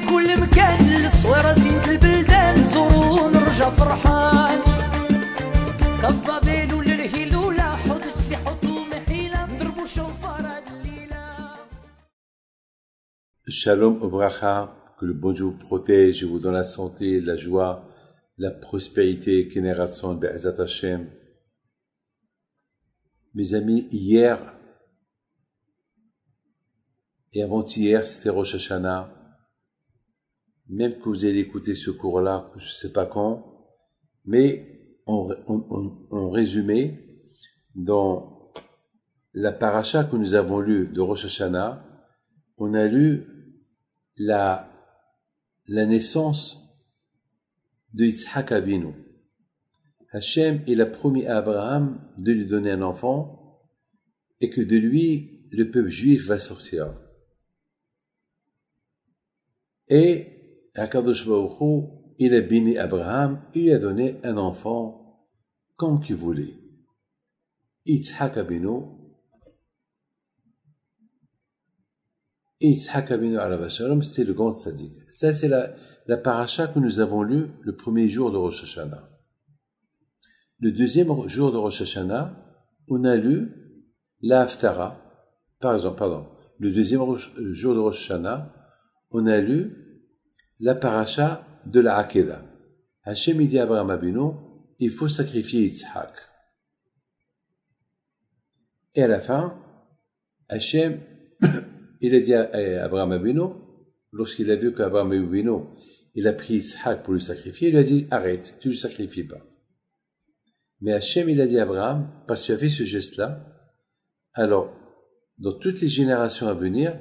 كل مكان الصويرة زينة البلدان زورو ونرجع فرحان كالظبيل وللهيلولة حوض السلاح وثوم حيلة نضربو شوفار هاد الليلة. Shalom Obracha, que le bon Dieu vous protège et vous donne la santé, la joie, la prospérité, Keneratson, Be'ezat Hashem. Mes amis, hier et avant-hier, c'était Rosh Hashanah. Même que vous allez écouter ce cours-là, je ne sais pas quand, mais en résumé, dans la paracha que nous avons lue de Rosh Hashanah, on a lu la naissance de Yitzhak Avinu. Hachem, il a promis à Abraham de lui donner un enfant et que de lui, le peuple juif va sortir. Et Akadosh Baruch Hu, il a béni Abraham, il lui a donné un enfant comme qu'il voulait. Yitzhak Avinu. Et Yitzhak Avinu alav shalom, c'est le grand tzaddik. Ça, c'est la paracha que nous avons lue le premier jour de Rosh Hashanah. Le deuxième jour de Rosh Hashanah, on a lu la Haftara. Le deuxième jour de Rosh Hashanah, on a lu la paracha de la Akedah. Hachem dit à Abraham Avinu, il faut sacrifier Yitzhak. Et à la fin, Hachem, il a dit à Abraham Avinu, lorsqu'il a vu qu'Abraham Avinu, il a pris Yitzhak pour le sacrifier, il lui a dit, arrête, tu ne le sacrifies pas. Mais Hachem, il a dit à Abraham, parce que tu as fait ce geste-là, alors, dans toutes les générations à venir,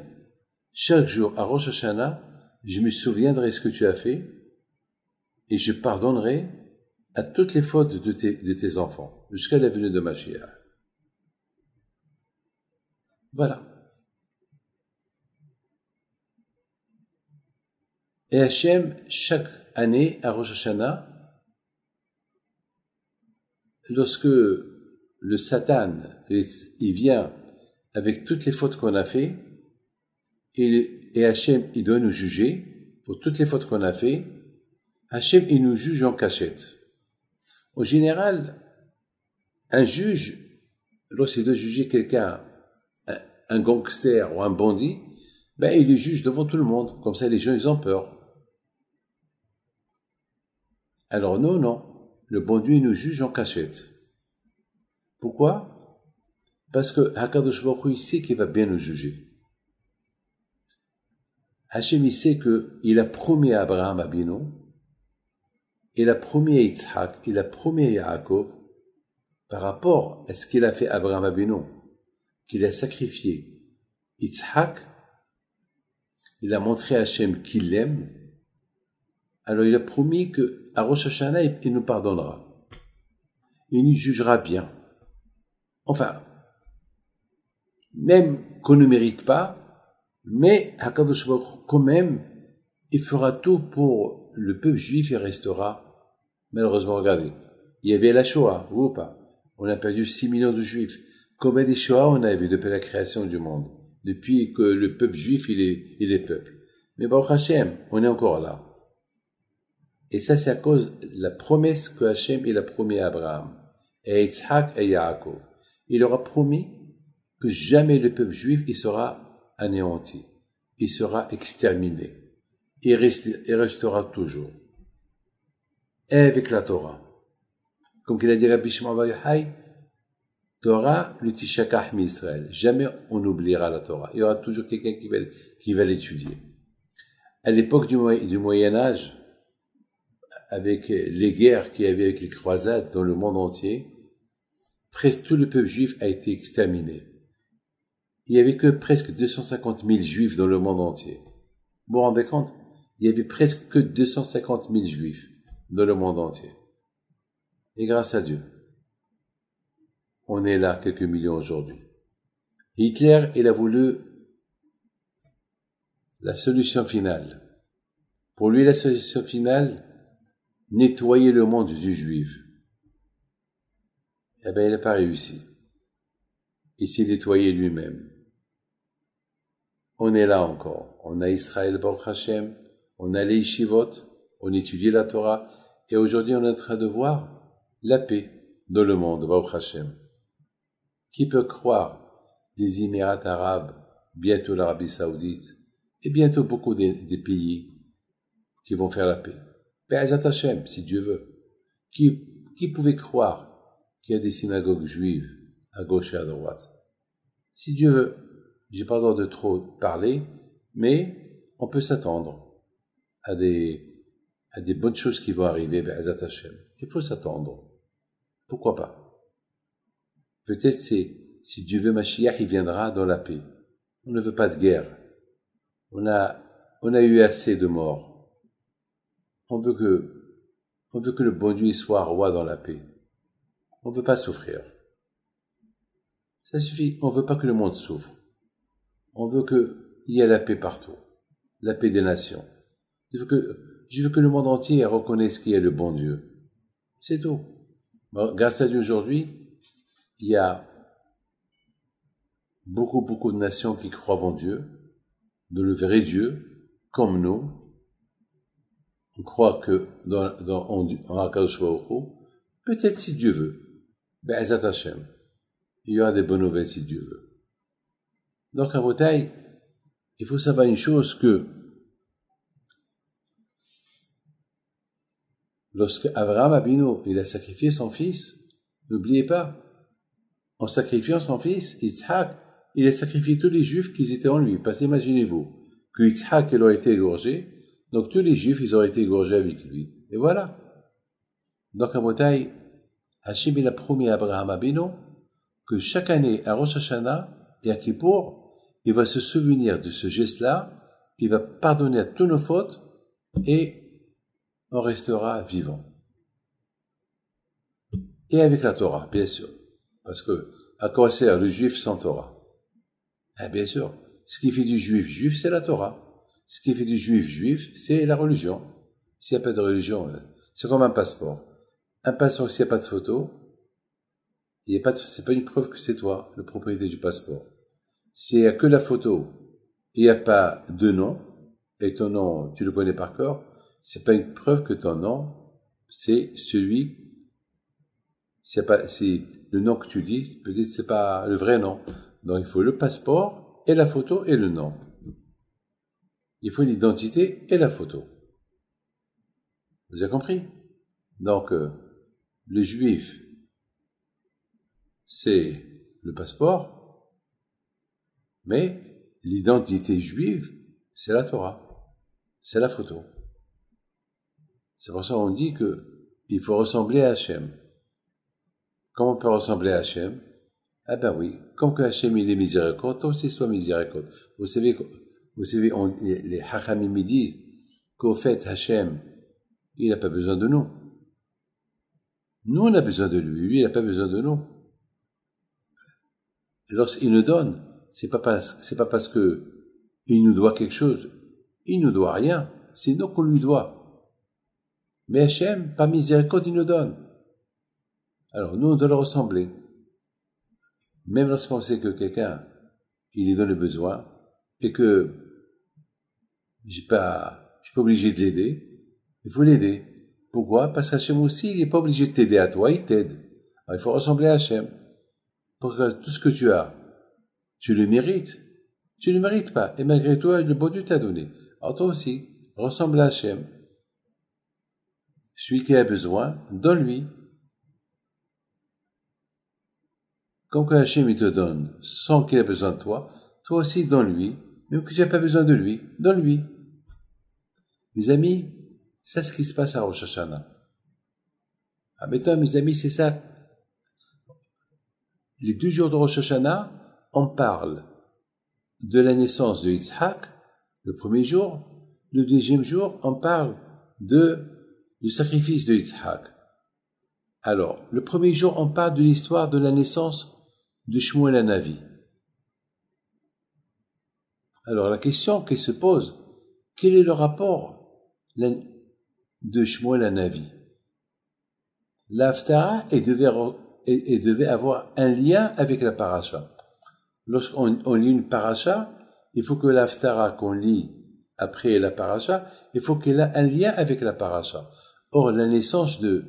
chaque jour, à Rosh Hashanah, je me souviendrai ce que tu as fait, et je pardonnerai à toutes les fautes de tes enfants, jusqu'à la venue de Mashiach. Voilà. Et Hachem, chaque année, à Rosh Hashanah, lorsque le Satan, il vient avec toutes les fautes qu'on a fait, et Hachem, il doit nous juger pour toutes les fautes qu'on a fait, Hachem, il nous juge en cachette. En général, un juge, lorsqu'il doit juger quelqu'un, un gangster ou un bandit, ben, il le juge devant tout le monde. Comme ça, les gens, ils ont peur. Alors, non. Le bon Dieu, il nous juge en cachette. Pourquoi? Parce que Hakadosh Baruch Hu, il sait qu'il va bien nous juger. Hachem, il sait qu'il a promis à Abraham Avinu, il a promis à Yitzhak, il a promis à Yaakov, par rapport à ce qu'il a fait à Abraham Avinu, qu'il a sacrifié Yitzhak, il a montré à Hachem qu'il l'aime, alors il a promis qu'à Rosh Hashanah, il nous pardonnera. Il nous jugera bien. Enfin, même qu'on ne mérite pas, mais Hakadosh Baruch Hu, quand même, il fera tout pour le peuple juif, il restera. Malheureusement, regardez, il y avait la Shoah, ou pas? On a perdu 6 millions de juifs. Combien de Shoah on a vu depuis la création du monde? Depuis que le peuple juif, il est peuple. Mais Baruch Hashem, on est encore là. Et ça, c'est à cause de la promesse que Hachem, il a promis à Abraham, et à Yitzhak et à Yaakov. Il leur a promis que jamais le peuple juif, il sera anéanti. Il sera exterminé. Il restera toujours. Et avec la Torah. Comme qu'il a dit Rabbi Shimon Bar Yochai, Torah, le tishakach mi Israël. Jamais on n'oubliera la Torah. Il y aura toujours quelqu'un qui va l'étudier. À l'époque du Moyen-Âge, avec les guerres qu'il y avait avec les croisades dans le monde entier, presque tout le peuple juif a été exterminé. Il n'y avait que presque 250 000 juifs dans le monde entier. Vous vous rendez compte? Il y avait presque que 250 000 juifs dans le monde entier. Et grâce à Dieu, on est là quelques millions aujourd'hui. Hitler, il a voulu la solution finale. Pour lui, la solution finale, nettoyer le monde du juif. Eh bien, il n'a pas réussi. Il s'est nettoyé lui-même. On est là encore. On a Israël, Baruch Hashem. on allait yeshivot, on étudiait la Torah, et aujourd'hui on est en train de voir la paix dans le monde, Baruch Hashem. Qui peut croire les Émirats arabes, bientôt l'Arabie saoudite, et bientôt beaucoup des pays qui vont faire la paix. Be'ezat Hashem, si Dieu veut. Qui pouvait croire qu'il y a des synagogues juives à gauche et à droite? Si Dieu veut, j'ai pas le droit de trop parler, mais on peut s'attendre à des bonnes choses qui vont arriver, Be'ezat Hashem. Il faut s'attendre. Pourquoi pas? Peut-être si Dieu veut, Mashiach, il viendra dans la paix. On ne veut pas de guerre. On a eu assez de morts. On veut que le bon Dieu soit roi dans la paix. On ne veut pas souffrir. Ça suffit. On ne veut pas que le monde souffre. On veut qu'il y ait la paix partout. La paix des nations. Je veux que le monde entier reconnaisse qui est le bon Dieu. C'est tout. Bon, grâce à Dieu aujourd'hui, il y a beaucoup de nations qui croient en Dieu, de le vrai Dieu, comme nous. On croit que en Akadosh Baruch Hu, peut-être si Dieu veut, Be'ezat Hashem, il y aura des bonnes nouvelles si Dieu veut. Donc à Botaï, il faut savoir une chose que lorsque Abraham Abino, il a sacrifié son fils, n'oubliez pas, en sacrifiant son fils, Yitzhak, il a sacrifié tous les juifs qui étaient en lui. Parce qu'imaginez-vous que Yitzhak, il aurait été égorgé, donc tous les juifs, ils auraient été égorgés avec lui. Et voilà. Donc à Botaï, Hachem, il a promis à Abraham Abino que chaque année, à Rosh Hashanah et à Kippour, il va se souvenir de ce geste-là, il va pardonner à tous nos fautes et on restera vivant. Et avec la Torah, bien sûr. Parce que, à quoi sert le juif sans Torah? Bien sûr. Ce qui fait du juif, c'est la Torah. Ce qui fait du juif, c'est la religion. S'il n'y a pas de religion, c'est comme un passeport. Un passeport, s'il n'y a pas de photo, c'est pas une preuve que c'est toi, le propriétaire du passeport. S'il n'y a que la photo, il n'y a pas de nom, et ton nom, tu le connais par cœur, c'est pas une preuve que ton nom, c'est celui, si le nom que tu dis, peut-être c'est pas le vrai nom. Donc il faut le passeport et la photo et le nom. Il faut l'identité et la photo. Vous avez compris? Donc le juif, c'est le passeport, mais l'identité juive, c'est la Torah, c'est la photo. C'est pour ça qu'on dit que il faut ressembler à Hachem. Comment on peut ressembler à Hachem? Ah ben oui, comme que Hachem il est miséricorde, toi aussi sois miséricorde. Vous savez, les Hachamim me disent qu'au fait Hachem, il n'a pas besoin de nous. Nous on a besoin de lui, lui il n'a pas besoin de nous. Lorsqu'il nous donne, c'est pas parce que il nous doit quelque chose, il nous doit rien, c'est nous qu'on lui doit. Mais Hachem, par miséricorde, il nous donne. Alors nous on doit le ressembler. Même lorsqu'on sait que quelqu'un, il est dans le besoin, et que je suis pas obligé de l'aider, il faut l'aider. Pourquoi? Parce qu'Hachem aussi, il n'est pas obligé de t'aider à toi, il t'aide. Alors il faut ressembler à Hachem. Parce que tout ce que tu as, tu le mérites. Tu ne le mérites pas. Et malgré toi, le bon Dieu t'a donné. Alors toi aussi, ressemble à Hachem. Celui qui a besoin, donne-lui. Comme que Hachem il te donne sans qu'il ait besoin de toi, toi aussi donne-lui, même que tu n'as pas besoin de lui, donne-lui. Mes amis, c'est ce qui se passe à Rosh Hashanah. Ah, maintenant, mes amis, c'est ça. Les 2 jours de Rosh Hashanah, on parle de la naissance de Yitzhak, le premier jour. Le deuxième jour, on parle du sacrifice de Yitzhak. Alors, le premier jour, on parle de l'histoire de la naissance de Shmuel HaNavi. Alors, la question qui se pose, quel est le rapport de Shmuel HaNavi? La Haftara devait avoir un lien avec la paracha. Lorsqu'on lit une paracha, il faut que la Haftara qu'on lit après la paracha, il faut qu'elle ait un lien avec la paracha. Or, la naissance de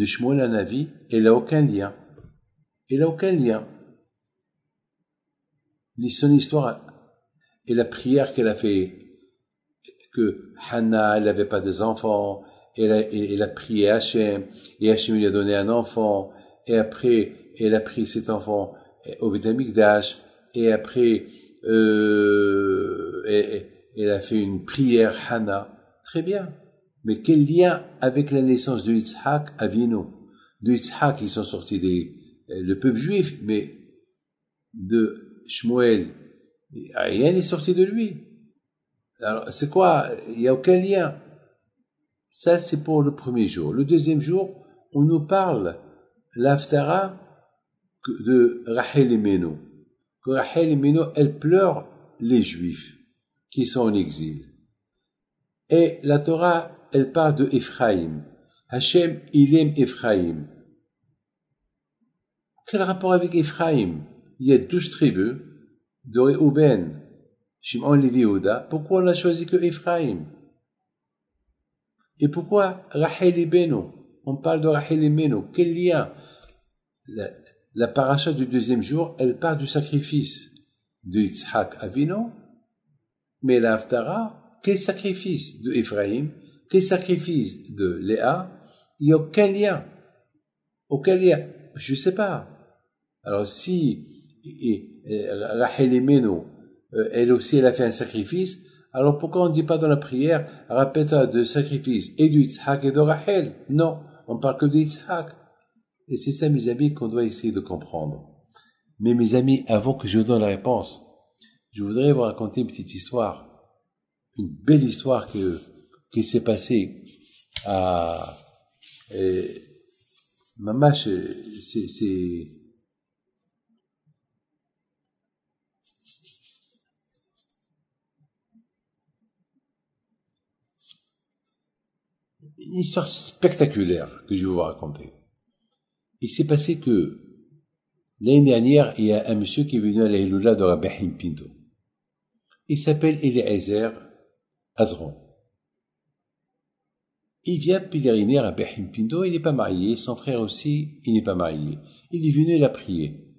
Shmuel Hanavi, elle n'a aucun lien. Elle n'a aucun lien. Son histoire et la prière qu'elle a fait, que Hannah, elle n'avait pas des enfants, elle a prié Hachem, et Hachem lui a donné un enfant, et après, elle a pris cet enfant au Beth Amikdash, et après, elle a fait une prière Hannah. Très bien. Mais quel lien avec la naissance de Yitzhak Avinu? De Yitzhak, ils sont sortis le peuple juif, mais de Shmuel, rien n'est sorti de lui. Alors, c'est quoi? Il n'y a aucun lien. Ça, c'est pour le premier jour. Le deuxième jour, on nous parle, l'Haftara, de Rachel Imenu. Que Rachel Imenu, elle pleure les Juifs qui sont en exil. Et la Torah, elle parle de Ephraïm. Hachem, il aime Ephraïm. Quel rapport avec Ephraïm? Il y a 12 tribus de Réhouben, Shimon, Lévi, Yehuda. Pourquoi on a choisi que Ephraïm? Et pourquoi Rachel Ibenu? On parle de Rachel Ibenu. Quel lien? La paracha du deuxième jour, elle part du sacrifice de Yitzhak Avinu, mais la Haftara, quel sacrifice de Ephraïm? Quel sacrifice de Léa? Il n'y a aucun lien. Aucun lien. Je ne sais pas. Alors si Rachel Ibenu, elle aussi, elle a fait un sacrifice, alors pourquoi on ne dit pas dans la prière, rappelle-toi de sacrifice et de Yitzhak et de Rachel? Non, on parle que de Yitzhak. Et c'est ça, mes amis, qu'on doit essayer de comprendre. Mais mes amis, avant que je vous donne la réponse, je voudrais vous raconter une petite histoire. Une belle histoire qui s'est passée à Mamash, c'est une histoire spectaculaire que je vais vous raconter. Il s'est passé que l'année dernière, il y a un monsieur qui est venu à la Hiloula de Rabbi Haim Pinto. Il s'appelle Eliezer Azron. Il vient pèleriner à Rabbi Haim Pinto, il n'est pas marié, son frère aussi, il n'est pas marié. Il est venu la prier.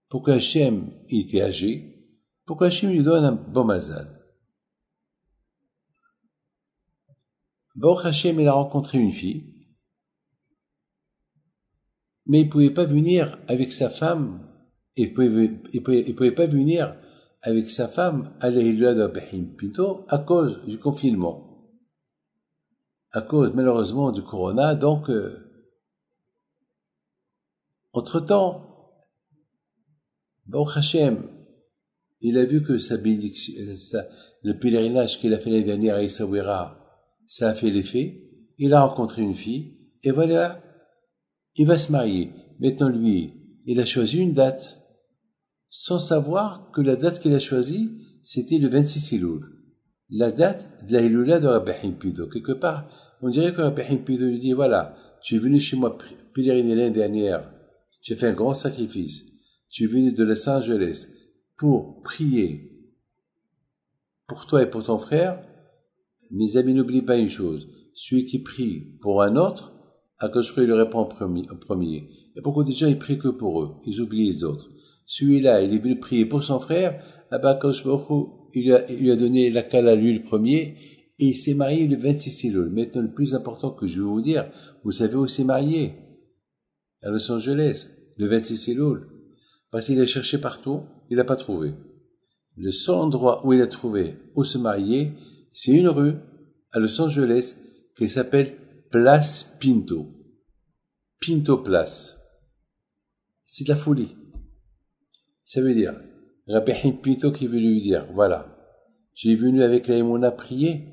Pour qu'Hachem, il était âgé, pour qu'Hachem lui donne un bon mazal. Baruch Hachem, il a rencontré une fille, mais il pouvait pas venir avec sa femme, il pouvait pas venir avec sa femme à la Hiloula de Rabbi Haim Pinto à cause du confinement. À cause, malheureusement, du corona, donc, entre-temps, Baruch Hachem, il a vu que le pèlerinage qu'il a fait l'année dernière à Essaouira, ça a fait l'effet, il a rencontré une fille, et voilà, il va se marier. Maintenant, lui, il a choisi une date, sans savoir que la date qu'il a choisie, c'était le 26 Elul. La date de la Hiloula de Rabbi Haim Pinto. Quelque part, on dirait que Rabbi Haim Pinto lui dit, voilà, tu es venu chez moi pèleriner l'année dernière, tu as fait un grand sacrifice, tu es venu de Los Angeles pour prier pour toi et pour ton frère. Mes amis, n'oubliez pas une chose, celui qui prie pour un autre, Akadosh Baruch Hu lui répond en premier. Et beaucoup de gens, ils prient que pour eux, ils oublient les autres. Celui-là, il est venu prier pour son frère, Akadosh Baruch Hu, il lui a donné la cale à lui le premier, et il s'est marié le 26 Elul. Maintenant, le plus important que je vais vous dire, vous savez où il s'est marié? À Los Angeles, le 26 Elul. Parce qu'il a cherché partout, il n'a pas trouvé. Le seul endroit où il a trouvé où se marier, c'est une rue à Los Angeles qui s'appelle Place Pinto. Pinto Place. C'est de la folie. Ça veut dire, Rabbi Haim Pinto qui veut lui dire, voilà, tu es venu avec la Emouna prier,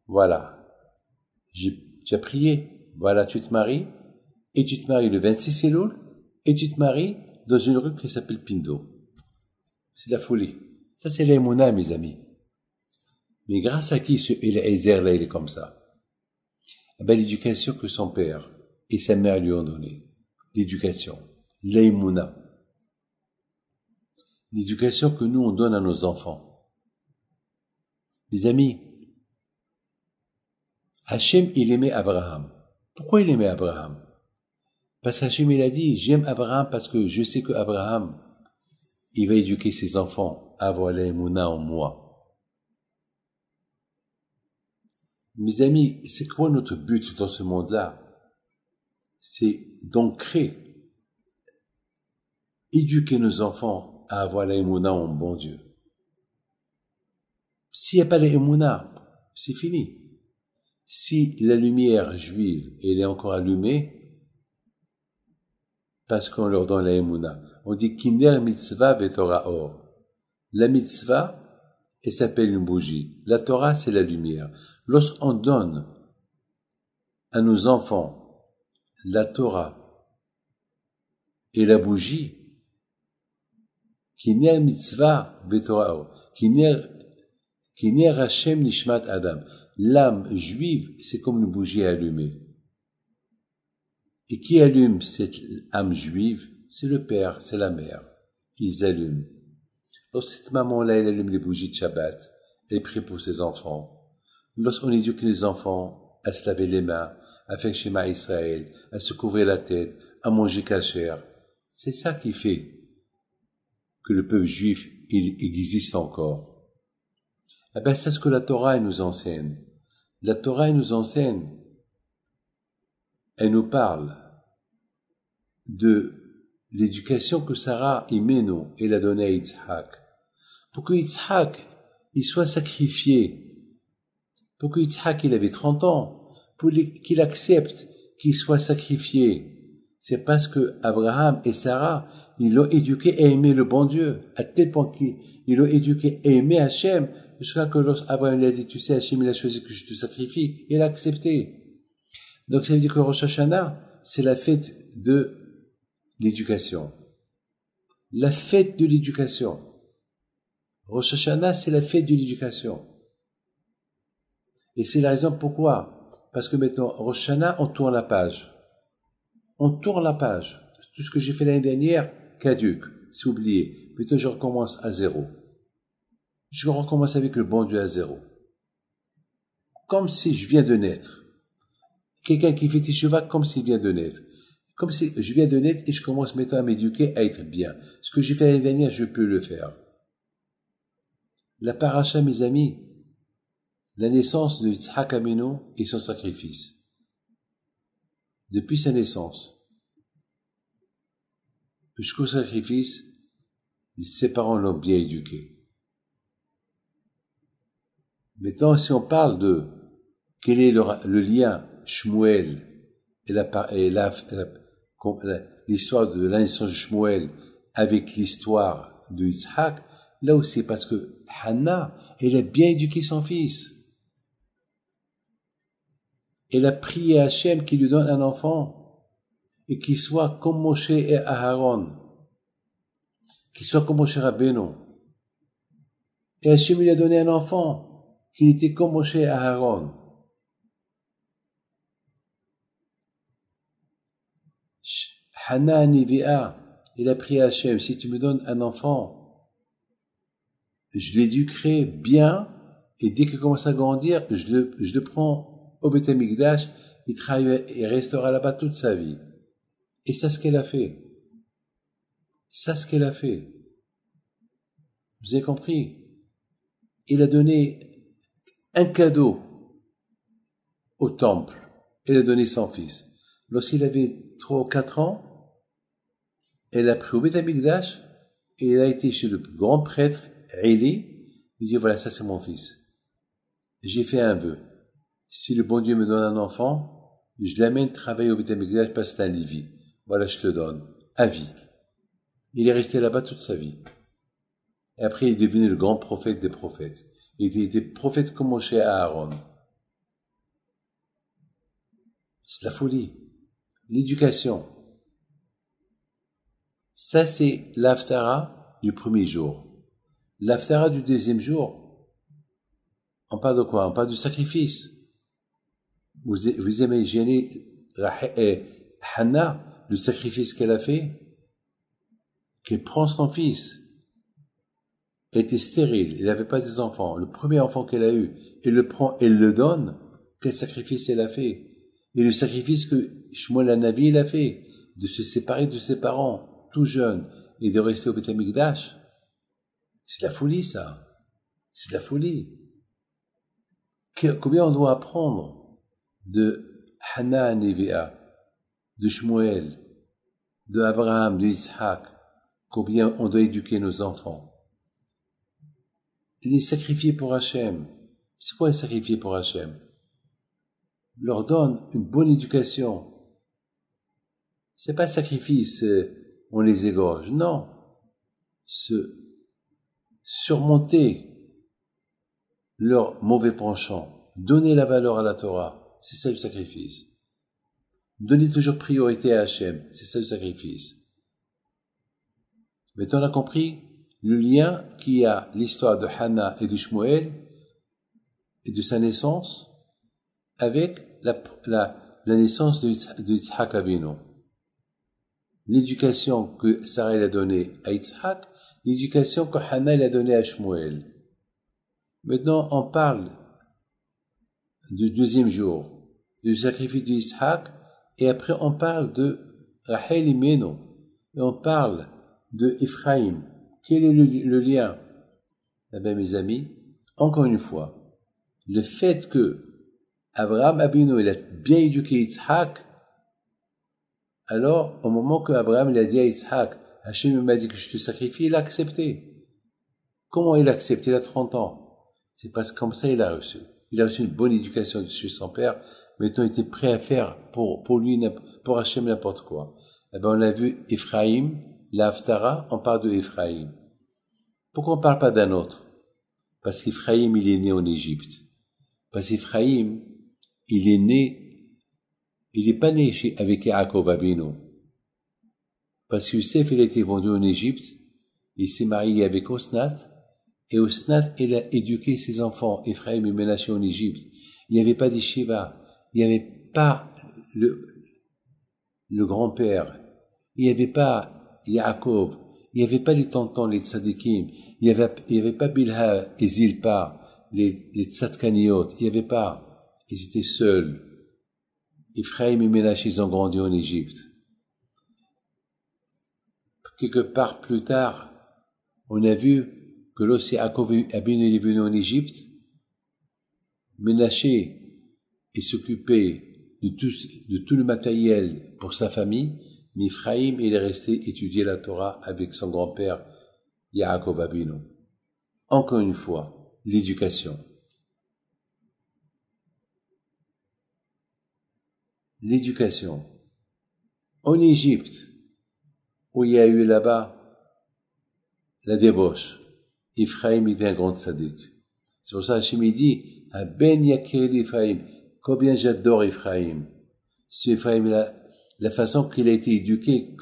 voilà, tu as prié, voilà, tu te maries, et tu te maries le 26 Elul, et tu te maries dans une rue qui s'appelle Pinto. C'est de la folie. Ça, c'est la Emouna, mes amis. Mais grâce à qui ce Eliezer là, il est comme ça? Eh ben, l'éducation que son père et sa mère lui ont donnée. L'éducation. L'aïmouna. L'éducation que nous, on donne à nos enfants. Mes amis, Hachem, il aimait Abraham. Pourquoi il aimait Abraham? Parce qu'Hachem, il a dit, j'aime Abraham parce que je sais que Abraham, il va éduquer ses enfants à avoir l'émouna en moi. Mes amis, c'est quoi notre but dans ce monde-là? C'est d'ancrer, éduquer nos enfants à avoir l'émouna en bon Dieu. S'il n'y a pas l'émouna, c'est fini. Si la lumière juive, elle est encore allumée, parce qu'on leur donne la émouna. On dit Kinder mitzvah ve'Torah or. La mitzvah, elle s'appelle une bougie. La Torah, c'est la lumière. Lorsqu'on donne à nos enfants la Torah et la bougie, Kinder mitzvah ve'Torah or. Kinder Hashem nishmat Adam. L'âme juive, c'est comme une bougie allumée. Et qui allume cette âme juive? C'est le père, c'est la mère. Ils allument. Lorsque cette maman-là, elle allume les bougies de Shabbat, elle prie pour ses enfants. Lorsqu'on éduque les enfants à se laver les mains, à faire Shema Israël, à se couvrir la tête, à manger kasher, c'est ça qui fait que le peuple juif, il existe encore. Eh ben, c'est ce que la Torah elle nous enseigne. La Torah elle nous enseigne. Elle nous parle de l'éducation que Sarah Imenu elle a donnée à Yitzhak. Pour que Yitzhak il soit sacrifié, pour que Yitzhak il avait 30 ans, pour qu'il accepte qu'il soit sacrifié, c'est parce que Abraham et Sarah ils l'ont éduqué à aimer le bon Dieu, à tel point qu'ils l'ont éduqué à aimer Hachem, jusqu'à que lorsqu'Abraham lui a dit, tu sais, Hachem il a choisi que je te sacrifie, il a accepté. Donc ça veut dire que Rosh Hashanah, c'est la fête de l'éducation. La fête de l'éducation. Rosh Hashanah, c'est la fête de l'éducation. Et c'est la raison pourquoi. Parce que maintenant, Rosh Hashanah, on tourne la page. On tourne la page. Tout ce que j'ai fait l'année dernière, caduque, c'est oublié. Maintenant, je recommence à zéro. Je recommence avec le bon Dieu à zéro. Comme si je viens de naître. Quelqu'un qui fait Teshuvah comme s'il vient de naître. Comme si je viens de naître et je commence maintenant à m'éduquer à être bien. Ce que j'ai fait l'année dernière, je peux le faire. La paracha, mes amis, la naissance de Yitzhak Aminu et son sacrifice. Depuis sa naissance, jusqu'au sacrifice, ses parents l'ont bien éduqué. Maintenant, si on parle de quel est le lien Shmuel et l'histoire de la naissance de Shmuel avec l'histoire de Yitzhak, là aussi parce que Hannah, elle a bien éduqué son fils. Elle a prié à Hachem qu'il lui donne un enfant et qu'il soit comme Moshe et Aaron, qu'il soit comme Moshe Rabbeinu. Et Hachem lui a donné un enfant qui était comme Moshe et Aaron. Hannah Nivi'a, il a prié à Hachem, si tu me donnes un enfant, je l'éduquerai bien, et dès qu'il commence à grandir, je le prends au Beth Amikdash, il restera là-bas toute sa vie. Et c'est ce qu'elle a fait. C'est ce qu'elle a fait. Vous avez compris? Il a donné un cadeau au temple. Il a donné son fils. Lorsqu'il avait 3 ou 4 ans, elle a pris au Beth Amikdash et elle a été chez le grand prêtre, Eli. Il dit, voilà, ça c'est mon fils. J'ai fait un vœu. Si le bon Dieu me donne un enfant, je l'amène travailler au Beth Amikdash parce que c'est un Lévi. Voilà, je te le donne. À vie. Il est resté là-bas toute sa vie. Et après, il est devenu le grand prophète des prophètes. Il était prophète comme Moshe et Aaron. C'est la folie. L'éducation. Ça, c'est l'Haftara du premier jour. L'Haftara du deuxième jour, on parle de quoi? On parle du sacrifice. Vous imaginez Hannah, le sacrifice qu'elle a fait, qu'elle prend son fils était stérile, il n'avait pas des enfants, le premier enfant qu'elle a eu, elle le prend, elle le donne, quel sacrifice elle a fait? Et le sacrifice que Shmuel Hanavi il a fait, de se séparer de ses parents, tout jeune, et de rester au Beth Amikdash, c'est de la folie, ça. C'est de la folie. Combien on doit apprendre de Hana Nevi'a, de Shmuel, de Abraham, de Yitzhak, combien on doit éduquer nos enfants. Les sacrifier pour Hachem. C'est quoi les sacrifier pour Hachem? Leur donne une bonne éducation. C'est pas le sacrifice, on les égorge. Non. Surmonter leur mauvais penchant. Donner la valeur à la Torah. C'est ça le sacrifice. Donner toujours priorité à Hachem. C'est ça le sacrifice. Maintenant, on a compris le lien qu'il y a l'histoire de Hana et de Shmuel et de sa naissance avec la naissance de Yitzhak Avinu. L'éducation que Sarah a donnée à Yitzhak, l'éducation que Hana a donnée à Shmuel. Maintenant, on parle du deuxième jour, du sacrifice de Yitzhak, et après on parle de Rachel Imenu, et on parle de Ephraïm. Quel est le lien? Eh bien, mes amis, encore une fois, le fait que Abraham Abinu, il a bien éduqué Yitzhak, alors, au moment que Abraham il a dit à Yitzhak, Hachem m'a dit que je te sacrifie, il a accepté. Comment il a accepté? Il a 30 ans. C'est parce que comme ça il a reçu. Il a reçu une bonne éducation de chez son père. Maintenant, il était prêt à faire pour lui, pour Hachem n'importe quoi. Eh ben, on a vu Ephraïm, la Haftara, on parle de Ephraïm. Pourquoi on ne parle pas d'un autre? Parce qu'Ephraïm, il est né en Égypte. Parce qu'Ephraïm, il n'est pas né avec Yaakov Abinu. Parce que Youssef, il a été vendu en Égypte, il s'est marié avec Osnat, et Osnat, il a éduqué ses enfants, Ephraïm et Ménaché en Égypte. Il n'y avait pas d'Yeshiva, il n'y avait pas le grand-père, il n'y avait pas Yaakov, il n'y avait pas les tontons, les tzadikim, il n'y avait pas Bilha et Zilpa, les tzadkaniot, il n'y avait pas, ils étaient seuls. Ephraïm et Ménaché, ils ont grandi en Égypte. Quelque part plus tard, on a vu que lorsque Yaakov Abinu est venu en Égypte, Ménaché s'occupait de tout le matériel pour sa famille, mais Ephraïm, il est resté étudier la Torah avec son grand-père Yaakov Abinu. Encore une fois, l'éducation. L'éducation. En Égypte, où il y a eu là-bas la débauche, Ephraïm était un grand tzaddik. C'est pour ça que Hachem dit, Ben Yakir Ephraïm, combien j'adore Ephraïm. C'est Ephraïm, la façon qu'il a été éduqué,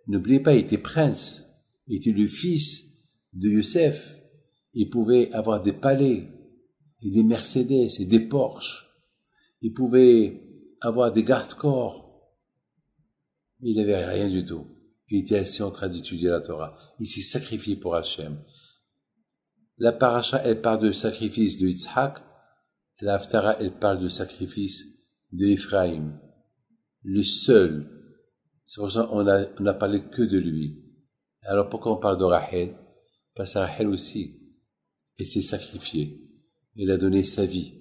n'oubliez pas, il était prince, il était le fils de Youssef. Il pouvait avoir des palais, et des Mercedes, et des Porsche. Il pouvait avoir des garde-corps. Mais il n'avait rien du tout. Il était assis en train d'étudier la Torah. Il s'est sacrifié pour Hachem. La paracha, elle parle de sacrifice de Yitzhak. La Haftara, elle parle de sacrifice de Ephraïm. Le seul. C'est pour ça qu'on a parlé que de lui. Alors pourquoi on parle de Rachel? Parce que Rachel aussi, elle s'est sacrifiée. Elle a donné sa vie.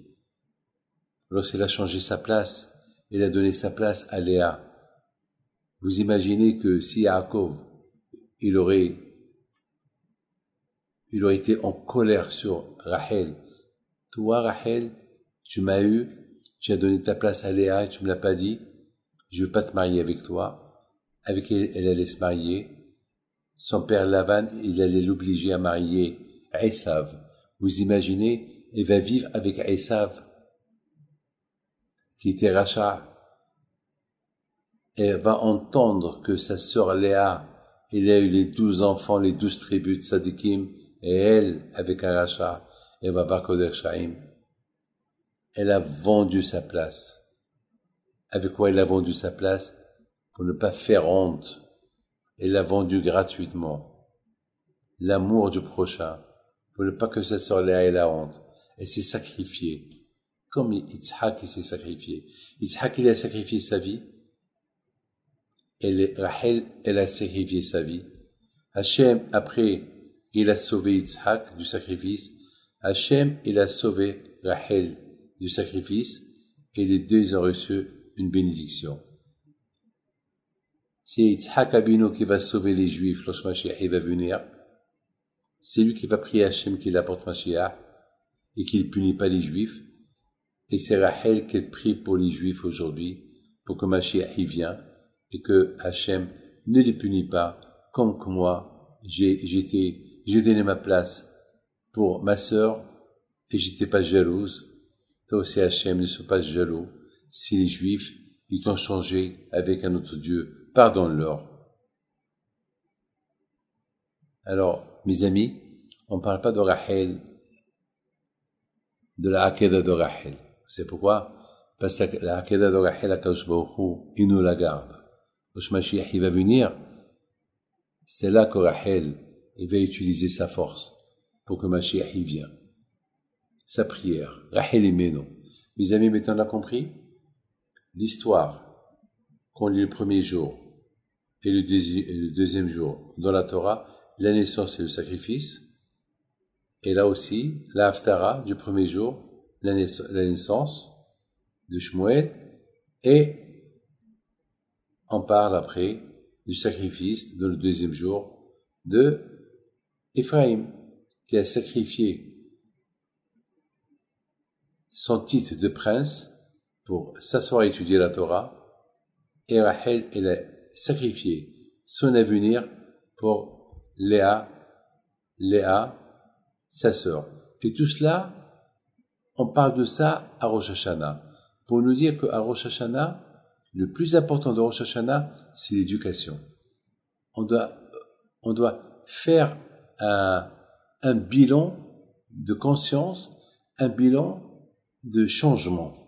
Lorsqu'elle a changé sa place, elle a donné sa place à Léa. Vous imaginez que si Yaakov, il aurait été en colère sur Rachel. Toi, Rachel, tu m'as eu, tu as donné ta place à Léa et tu me l'as pas dit. Je veux pas te marier avec toi. Avec elle allait se marier. Son père Lavan, il allait l'obliger à marier Esav. Vous imaginez, elle va vivre avec Esav, qui était Racha. Elle va entendre que sa sœur Léa, elle a eu les 12 enfants, les 12 tribus de Sadikim, et elle, avec un Racha, elle va voir Kodesh Shaim. Elle a vendu sa place. Avec quoi elle a vendu sa place? Pour ne pas faire honte. Elle l'a vendue gratuitement. l'amour du prochain, pour ne pas que sa sœur Léa ait la honte. Elle s'est sacrifiée, comme Yitzhak il s'est sacrifié. Yitzhak il a sacrifié sa vie, et Rachel elle a sacrifié sa vie. Hachem, après, il a sauvé Yitzhak du sacrifice. Hachem, il a sauvé Rachel du sacrifice, et les deux ont reçu une bénédiction. C'est Yitzhak Abino qui va sauver les Juifs lorsque Mashiach va venir. C'est lui qui va prier Hachem qu'il apporte Mashiach et qu'il ne punit pas les Juifs. Et c'est Rachel qui prie pour les Juifs aujourd'hui, pour que Mashiach y vienne et que Hachem ne les punit pas, comme que moi, j'ai donné ma place pour ma sœur et j'étais pas jalouse. Toi aussi Hachem, ne sois pas jaloux si les Juifs, ils t'ont changé avec un autre Dieu. Pardonne-leur. Alors, mes amis, on ne parle pas de Rachel, de la Hakeda de Rachel. C'est pourquoi? Parce que la Hakeda de Rachel, Akadosh Baruch Hu, il nous la garde. Lorsque Mashiach il va venir, c'est là que Rachel il va utiliser sa force pour que Mashiach il vienne. Sa prière. Rachel Imeno. Mes amis, maintenant on a compris l'histoire qu'on lit le premier jour et le deuxième jour dans la Torah, la naissance et le sacrifice, et là aussi, la Haftara du premier jour, la naissance de Shmuel, et on parle après du sacrifice dans le deuxième jour de Éphraïm, qui a sacrifié son titre de prince pour s'asseoir et étudier la Torah, et Rachel, elle a sacrifié son avenir pour Léa, sa sœur. Et tout cela, on parle de ça à Rosh Hashanah, pour nous dire qu'à Rosh Hashanah, le plus important de Rosh Hashanah, c'est l'éducation. On doit faire un bilan de conscience, un bilan de changement.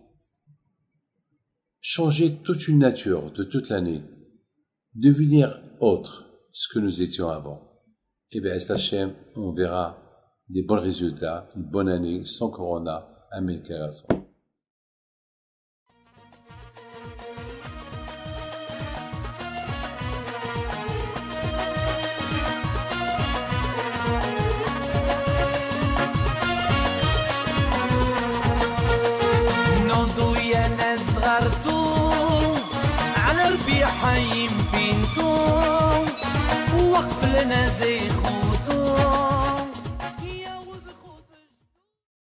Changer toute une nature de toute l'année, devenir autre, ce que nous étions avant. Eh bien, Hachem, on verra des bons résultats, une bonne année, sans corona, Amen Karason. حيم بنتو وقف لنا زي خو